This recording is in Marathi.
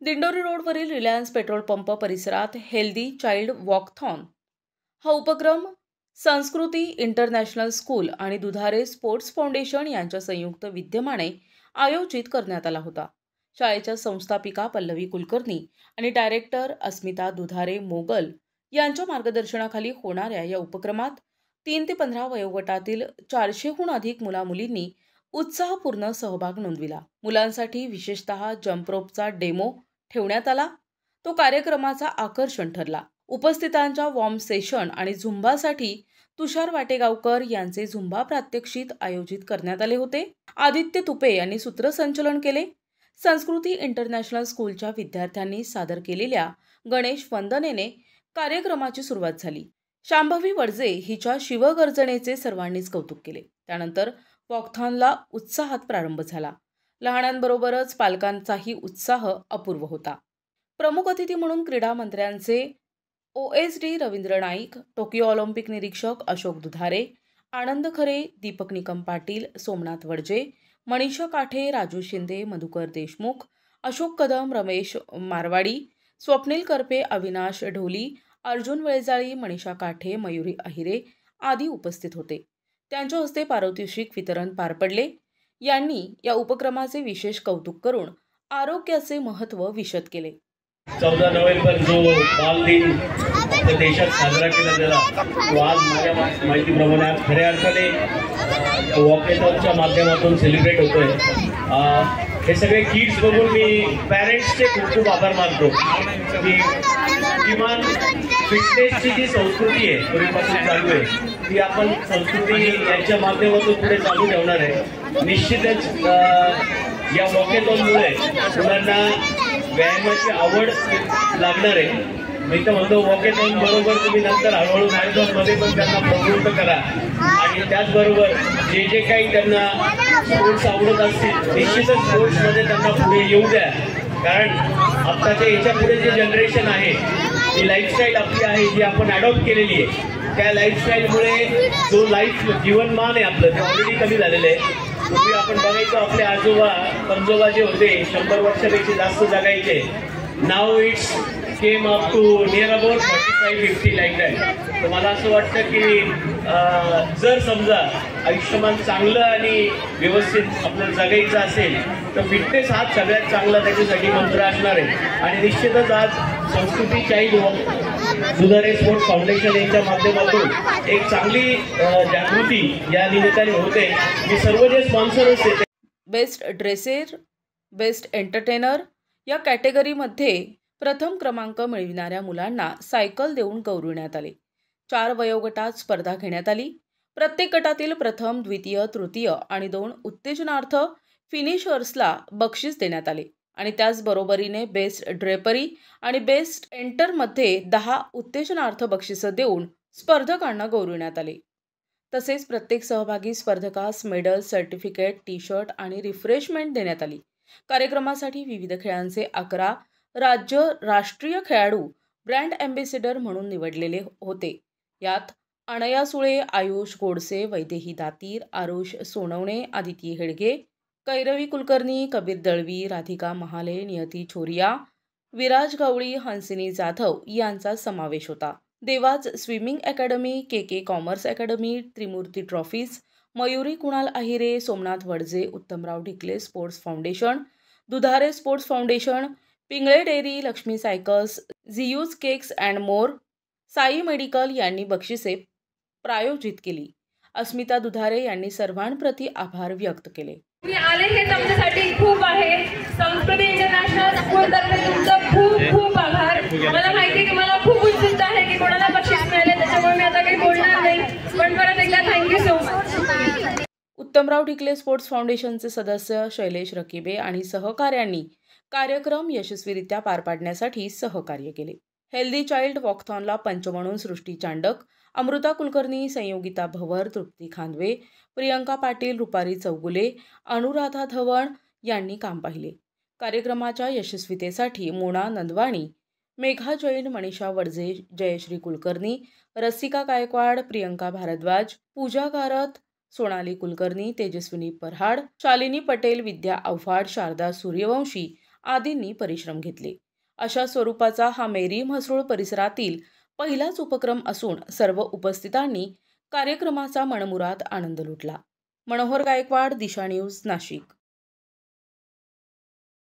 दिंडोरी रोडवरील रिलायन्स पेट्रोल पंप परिसरात हेल्दी चाइल्ड वॉकथॉन हा उपक्रम संस्कृती इंटरनॅशनल स्कूल आणि दुधारे स्पोर्ट्स फाउंडेशन यांच्या संयुक्त विद्यमाने आयोजित करण्यात आला होता. शाळेच्या संस्थापिका पल्लवी कुलकर्णी आणि डायरेक्टर अस्मिता दुधारे मोगल यांच्या मार्गदर्शनाखाली होणाऱ्या या उपक्रमात 3 ते 15 वयोगटातील 400हून अधिक मुलामुलींनी उत्साहपूर्ण सहभाग नोंदविला. मुलांसाठी विशेषतः जंप रोपचा डेमो ठेवण्यात आला. तो कार्यक्रमाचा आकर्षण ठरला. उपस्थितांच्या वॉर्म सेशन आणि झुंबासाठी तुषार वाटेगावकर यांचे झुंबा प्रात्यक्षिक आयोजित करण्यात आले होते. आदित्य तुपे यांनी सूत्रसंचलन केले. संस्कृती इंटरनॅशनल स्कूलच्या विद्यार्थ्यांनी सादर केलेल्या गणेश वंदनेने कार्यक्रमाची सुरुवात झाली. शांभवी वडजे हिच्या शिवगर्जनेचे सर्वांनीच कौतुक केले. त्यानंतर वॉकथॉनला उत्साहात प्रारंभ झाला. लहानांबरोबरच पालकांचाही उत्साह अपूर्व होता. प्रमुख अतिथी म्हणून क्रीडा मंत्र्यांचे OSD Ravindra Naik, Tokyo Olympic निरीक्षक अशोक दुधारे, आनंद खरे, दीपक निकम पाटील, सोमनाथ वडजे, मनीषा काठे, राजू शिंदे, मधुकर देशमुख, अशोक कदम, रमेश मारवाडी, स्वप्नील करपे, अविनाश ढोली, अर्जुन वेळजाळी, मनीषा काठे, मयुरी अहिरे आदी उपस्थित होते. त्यांच्या हस्ते पारितोषिक वितरण पार पडले. यांनी या उपक्रमाचे विशेष कौतुक करून आरोग्याचे महत्त्व विशद केले. 14 नोव्हेंबर जो बाल दिन देशात साजरा केला गेला तो आज माझ्या माहितीप्रमाणे आज खऱ्या अर्थाने वॉकेथॉनच्या माध्यमातून सेलिब्रेट होतोय. हे सगळे किड्स बघून मी पॅरेंट्सचे खूप खूप आभार मानतो की किमान फिटनेसची जी संस्कृती आहे पूर्वीपासून चालू आहे ती आपण संस्कृती यांच्या माध्यमातून पुढे चालू ठेवणार आहे. निश्चितच या वॉकेथॉनमुळे मुलांना व्यायामाची आवड लागणार आहे. मी तर म्हणतो वॉकेथॉन बरोबर तुम्ही नंतर हळूहळू मॅरेथॉनमध्ये पण त्यांना प्रवृत्त करा आणि त्याचबरोबर जे जे काही त्यांना स्पोर्ट्स आवडत असतील निश्चितच स्पोर्ट्समध्ये त्यांना पुढे येऊ द्या. कारण आत्ताच्या याच्या पुढे जे जनरेशन आहे ती लाईफस्टाईल आपली आहे जी आपण अडॉप्ट केलेली आहे त्या लाईफस्टाईलमुळे जो जीवनमान आहे आपलं ते ऑलरेडी कमी झालेलं आहे. पूर्वी आपण बघायचो आपले आजोबा पंजोबा जे होते 100 वर्षापेक्षा जास्त जगायचे. नाव it's came up to near about 45-50 like that. तर मला असं वाटतं की जर समजा आयुष्यमान चांगलं आणि व्यवस्थित आपल्याला जगायचं असेल तर फिटनेस हा सगळ्यात चांगला त्याच्यासाठी मंत्र असणार आहे. आणि निश्चितच आज संस्कृती चाइल्ड दुधारे स्पोर्ट्स फाउंडेशन यांच्या माध्यमातून एक चांगली जागृती या निमित्ताने होते. मी सर्व जे स्पॉन्सर्स आहेत बेस्ट ड्रेसर, बेस्ट एंटरटेनर या कॅटेगरीमध्ये प्रथम क्रमांक मिळविणाऱ्या मुलांना सायकल देऊन गौरविण्यात आले. 4 वयोगटात स्पर्धा घेण्यात आली. प्रत्येक गटातील प्रथम, द्वितीय, तृतीय आणि 2 उत्तेजनार्थ फिनिशर्सला बक्षीस देण्यात आले. आणि त्याचबरोबरीने बेस्ट ड्रेपरी आणि बेस्ट एंटरमध्ये 10 उत्तेजनार्थ बक्षिसं देऊन स्पर्धकांना गौरविण्यात आले. तसेच प्रत्येक सहभागी स्पर्धकास मेडल, सर्टिफिकेट, टी-शर्ट आणि रिफ्रेशमेंट देण्यात आली. कार्यक्रमासाठी विविध खेळांचे 11 राज्य राष्ट्रीय खेळाडू ब्रँड अँबॅसेडर म्हणून निवडलेले होते. यात अनया सुळे, आयुष गोडसे, वैदेही दातीर, आरुष सोनवणे, आदिती हेडगे, कैरवी कुलकर्णी, कबीर दळवी, राधिका महाले, नियती छोरिया, विराज गवळी, हंसिनी जाधव यांचा समावेश होता. Devaj swimming academy, KK commerce academy, Trimurti trophies, Mayuri Kunal Ahire, Somnath Wadje, Uttamrao Dhikale sports foundation, Dudhare sports foundation, Pingale dairy, Laxmi cycles, Zeus cakes and more, Sai medical यांनी बक्षिसे प्रायोजित केली. अस्मिता दुधारे यांनी सर्वांप्रती आभार व्यक्त केले. आले हे तुमच्यासाठी खूप आहे. संस्कृती इंटरनॅशनल स्कूल तर्फे तुमचं खूप खूप आभार. मला माहिती आहे की मला खूप उत्सुकता आहे की कोणाला बक्षीस मिळाले त्याच्यामुळे मी आता काही बोलणार नाही पण परत एकदा thank you so much. Uttamrao Dhikale sports फाउंडेशनचे सदस्य शैलेश रकिबे आणि सहकाऱ्यांनी कार्यक्रम यशस्वीरित्या पार पाडण्यासाठी सहकार्य केले. हेल्दी चाइल्ड वॉकथॉनला पंच म्हणून सृष्टी चांडक, अमृता कुलकर्णी, संयोगिता भवर, तृप्ती खांदवे, प्रियंका पाटील, रुपारी चौगुले, अनुराधा धवण यांनी काम पाहिले. कार्यक्रमाच्या यशस्वीतेसाठी मोना नंदवाणी, मेघा जैन, मनीषा वडजे, जयश्री कुलकर्णी, रसिका गायकवाड, प्रियंका भारद्वाज, पूजा गारत, सोनाली कुलकर्णी, तेजस्विनी परहाड, शालिनी पटेल, विद्या आव्हाड, शारदा सूर्यवंशी आदींनी परिश्रम घेतले. अशा स्वरूपाचा हा मेरी म्हसरूळ परिसरातील पहिलाच उपक्रम असून सर्व उपस्थितांनी कार्यक्रमाचा मनमुराद आनंद लुटला. मनोहर गायकवाड, दिशा न्यूज, नाशिक.